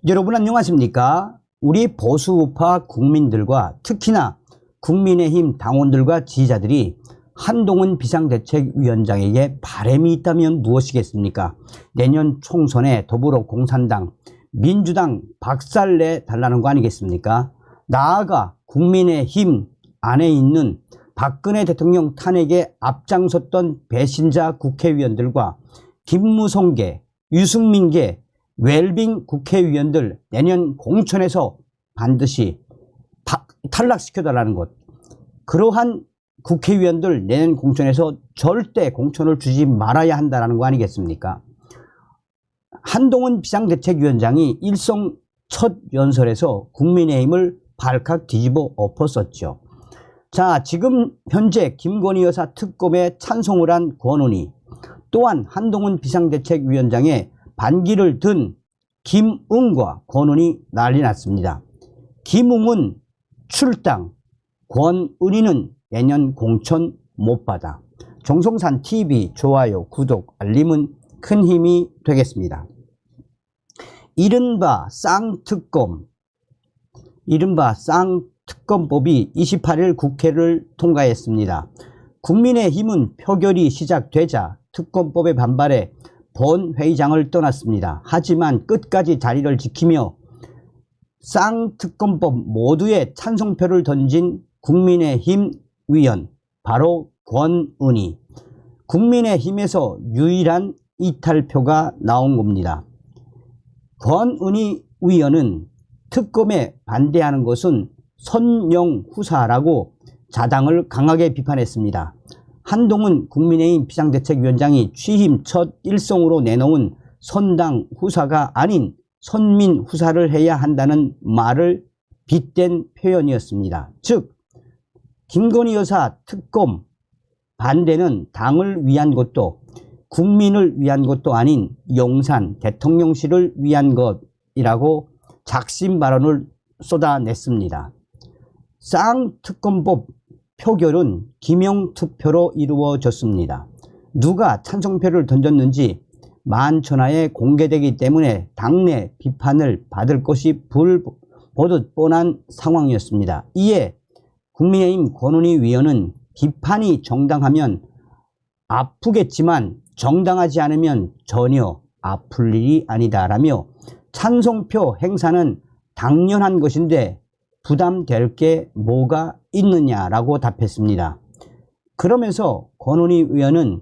여러분 안녕하십니까? 우리 보수우파 국민들과 특히나 국민의힘 당원들과 지지자들이 한동훈 비상대책위원장에게 바람이 있다면 무엇이겠습니까? 내년 총선에 더불어공산당, 민주당 박살내 달라는 거 아니겠습니까? 나아가 국민의힘 안에 있는 박근혜 대통령 탄핵에 앞장섰던 배신자 국회의원들과 김무성계, 유승민계, 웰빙 국회의원들 내년 공천에서 반드시 탈락시켜달라는 것. 그러한 국회의원들 내년 공천에서 절대 공천을 주지 말아야 한다는 거 아니겠습니까? 한동훈 비상대책위원장이 일성 첫 연설에서 국민의힘을 발칵 뒤집어 엎었었죠. 자, 지금 현재 김건희 여사 특검에 찬성을 한 권은희, 또한 한동훈 비상대책위원장의 반기를 든 김웅과 권은희 난리 났습니다. 김웅은 출당, 권은희는 내년 공천 못 받아. 정성산 TV 좋아요, 구독, 알림은 큰 힘이 되겠습니다. 이른바 쌍특검법이 28일 국회를 통과했습니다. 국민의힘은 표결이 시작되자 특검법에 반발해 본회의장을 떠났습니다. 하지만 끝까지 자리를 지키며 쌍특검법 모두에 찬성표를 던진 국민의힘 위원, 바로 권은희. 국민의힘에서 유일한 이탈표가 나온 겁니다. 권은희 위원은 특검에 반대하는 것은 선영후사라고 자당을 강하게 비판했습니다. 한동훈 국민의힘 비상대책위원장이 취임 첫 일성으로 내놓은 선당 후사가 아닌 선민 후사를 해야 한다는 말을 빗댄 표현이었습니다. 즉, 김건희 여사 특검 반대는 당을 위한 것도 국민을 위한 것도 아닌 용산 대통령실을 위한 것이라고 작심 발언을 쏟아냈습니다. 쌍특검법 표결은 기명투표로 이루어졌습니다. 누가 찬성표를 던졌는지 만천하에 공개되기 때문에 당내 비판을 받을 것이 불보듯 뻔한 상황이었습니다. 이에 국민의힘 권은희 위원은 비판이 정당하면 아프겠지만 정당하지 않으면 전혀 아플 일이 아니다라며 찬성표 행사는 당연한 것인데 부담될 게 뭐가 있느냐라고 답했습니다. 그러면서 권은희 의원은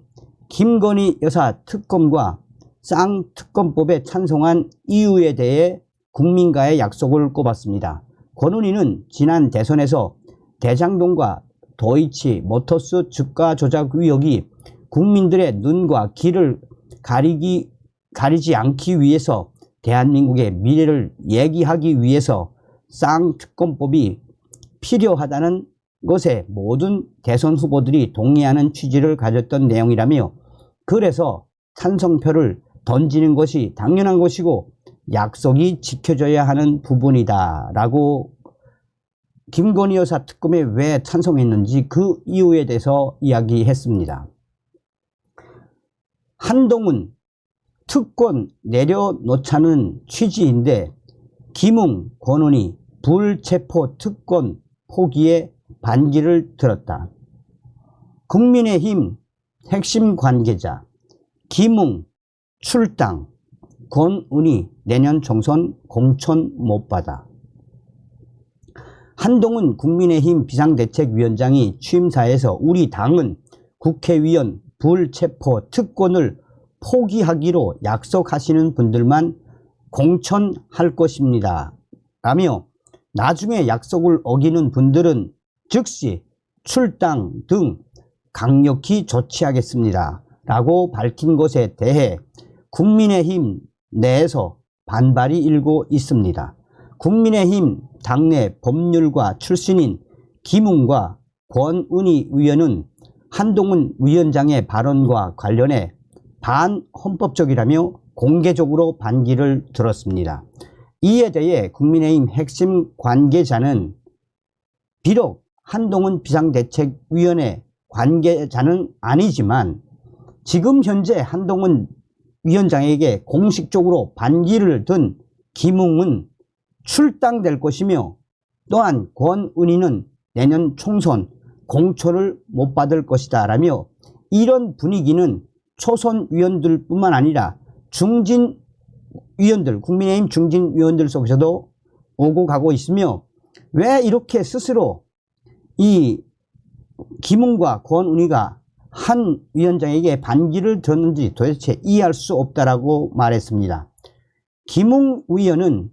김건희 여사 특검과 쌍특검법에 찬성한 이유에 대해 국민과의 약속을 꼽았습니다. 권은희는 지난 대선에서 대장동과 도이치모터스 주가 조작 의혹이 국민들의 눈과 귀를 가리지 않기 위해서 대한민국의 미래를 얘기하기 위해서 쌍특검법이 필요하다는 것에 모든 대선 후보들이 동의하는 취지를 가졌던 내용이라며, 그래서 찬성표를 던지는 것이 당연한 것이고 약속이 지켜져야 하는 부분이다 라고 김건희 여사 특검에 왜 찬성했는지 그 이유에 대해서 이야기했습니다. 한동훈 특권 내려놓자는 취지인데 김웅, 권은희 불체포 특권 포기에 반기를 들었다. 국민의힘 핵심 관계자 김웅 출당, 권은희 내년 총선 공천 못 받아. 한동훈 국민의힘 비상대책위원장이 취임사에서 우리 당은 국회의원 불체포 특권을 포기하기로 약속하시는 분들만 공천할 것입니다 라며 나중에 약속을 어기는 분들은 즉시 출당 등 강력히 조치하겠습니다 라고 밝힌 것에 대해 국민의힘 내에서 반발이 일고 있습니다. 국민의힘 당내 법률가 출신인 김웅과 권은희 의원은 한동훈 위원장의 발언과 관련해 반헌법적이라며 공개적으로 반기를 들었습니다. 이에 대해 국민의힘 핵심 관계자는 비록 한동훈 비상대책위원회 관계자는 아니지만 지금 현재 한동훈 위원장에게 공식적으로 반기를 든 김웅은 출당될 것이며 또한 권은희는 내년 총선 공천을 못 받을 것이다 라며 이런 분위기는 초선 위원들뿐만 아니라 중진 위원들, 국민의힘 중진 위원들 속에서도 오고 가고 있으며 왜 이렇게 스스로 이 김웅과 권은희가 한 위원장에게 반기를 들었는지 도대체 이해할 수 없다라고 말했습니다. 김웅 위원은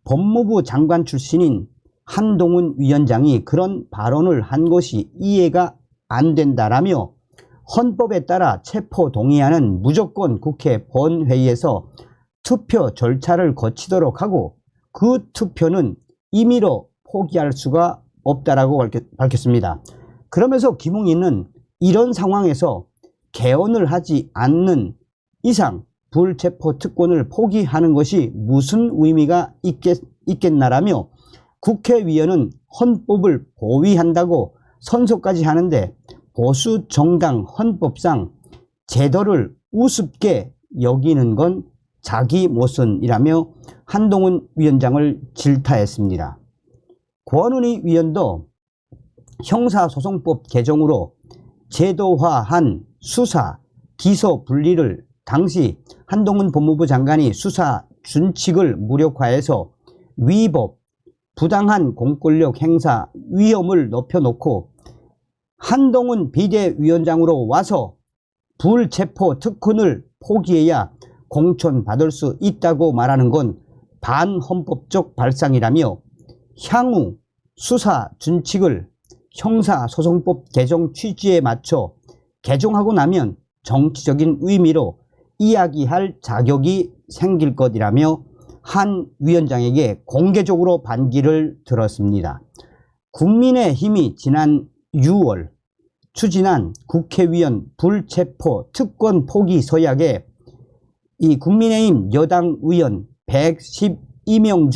법무부 장관 출신인 한동훈 위원장이 그런 발언을 한 것이 이해가 안 된다라며 헌법에 따라 체포 동의안은 무조건 국회 본회의에서 투표 절차를 거치도록 하고 그 투표는 임의로 포기할 수가 없다라고 밝혔습니다. 그러면서 김웅희는 이런 상황에서 개헌을 하지 않는 이상 불체포 특권을 포기하는 것이 무슨 의미가 있겠나라며 국회의원은 헌법을 보위한다고 선서까지 하는데 보수 정당 헌법상 제도를 우습게 여기는 건 자기 모순이라며 한동훈 위원장을 질타했습니다. 권은희 위원도 형사소송법 개정으로 제도화한 수사, 기소 분리를 당시 한동훈 법무부 장관이 수사 준칙을 무력화해서 위법, 부당한 공권력 행사 위험을 높여놓고 한동훈 비대위원장으로 와서 불체포 특권을 포기해야 공천받을 수 있다고 말하는 건 반헌법적 발상이라며 향후 수사 준칙을 형사소송법 개정 취지에 맞춰 개정하고 나면 정치적인 의미로 이야기할 자격이 생길 것이라며 한 위원장에게 공개적으로 반기를 들었습니다. 국민의힘이 지난 6월 추진한 국회의원 불체포 특권 포기 서약에 이 국민의힘 여당 의원 112명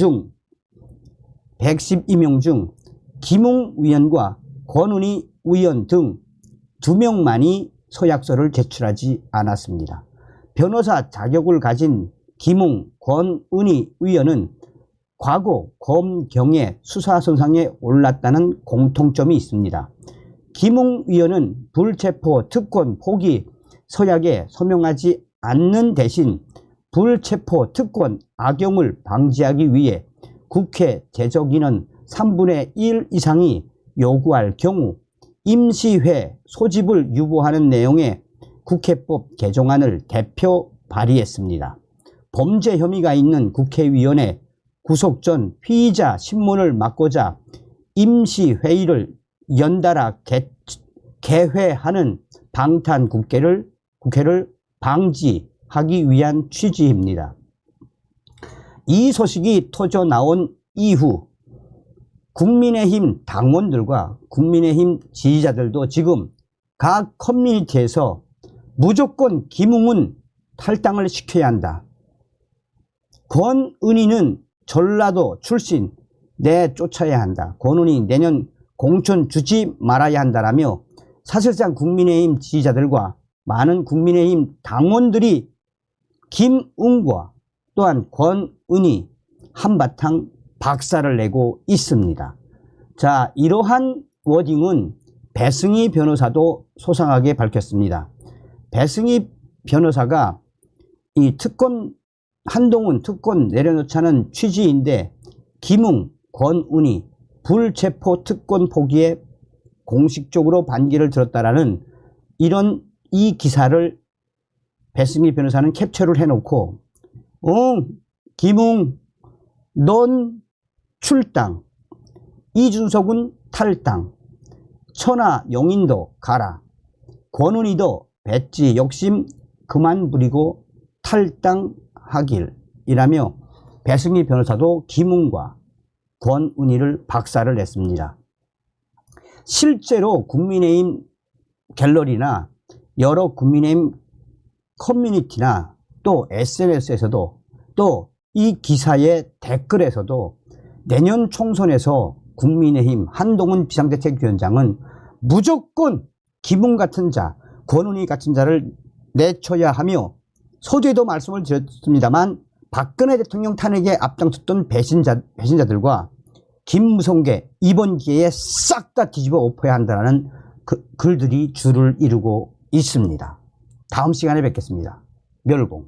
중 김웅 위원과 권은희 의원 등 2명만이 서약서를 제출하지 않았습니다. 변호사 자격을 가진 김웅, 권은희 의원은 과거 검경의 수사선상에 올랐다는 공통점이 있습니다. 김웅 의원은 불체포 특권 포기 서약에 서명하지 않는 대신 불체포 특권 악용을 방지하기 위해 국회 제적인원 3분의 1 이상이 요구할 경우 임시회 소집을 유보하는 내용의 국회법 개정안을 대표 발의했습니다. 범죄 혐의가 있는 국회의원의 구속 전 피의자 신문을 막고자 임시회의를 연달아 개회하는 방탄 국회를 방지하기 위한 취지입니다. 이 소식이 터져 나온 이후 국민의힘 당원들과 국민의힘 지지자들도 지금 각 커뮤니티에서 무조건 김웅은 탈당을 시켜야 한다. 권은희는 전라도 출신 내쫓아야 한다. 권은희 내년 공천 주지 말아야 한다라며 사실상 국민의힘 지지자들과 많은 국민의힘 당원들이 김웅과 또한 권은희 한바탕 박살을 내고 있습니다. 자, 이러한 워딩은 배승희 변호사도 소상하게 밝혔습니다. 배승희 변호사가 이 특권 한동훈 특권 내려놓자는 취지인데 김웅, 권은희 불체포 특권 포기에 공식적으로 반기를 들었다라는 이 기사를 배승희 변호사는 캡처를 해놓고 김웅 넌 출당, 이준석은 탈당, 천하 영인도 가라, 권은희도 배지 욕심 그만 부리고 탈당하길 이라며 배승희 변호사도 김웅과 권은희를 박살을 냈습니다. 실제로 국민의힘 갤러리나 여러 국민의힘 커뮤니티나 또 SNS에서도 또 이 기사의 댓글에서도 내년 총선에서 국민의힘 한동훈 비상대책위원장은 무조건 김웅 같은 자, 권은희 같은 자를 내쳐야 하며 서두에도 말씀을 드렸습니다만 박근혜 대통령 탄핵에 앞장섰던 배신자들과 김무성계 이번 기회에 싹 다 뒤집어 엎어야 한다는 글들이 줄을 이루고 있습니다. 다음 시간에 뵙겠습니다. 멸공.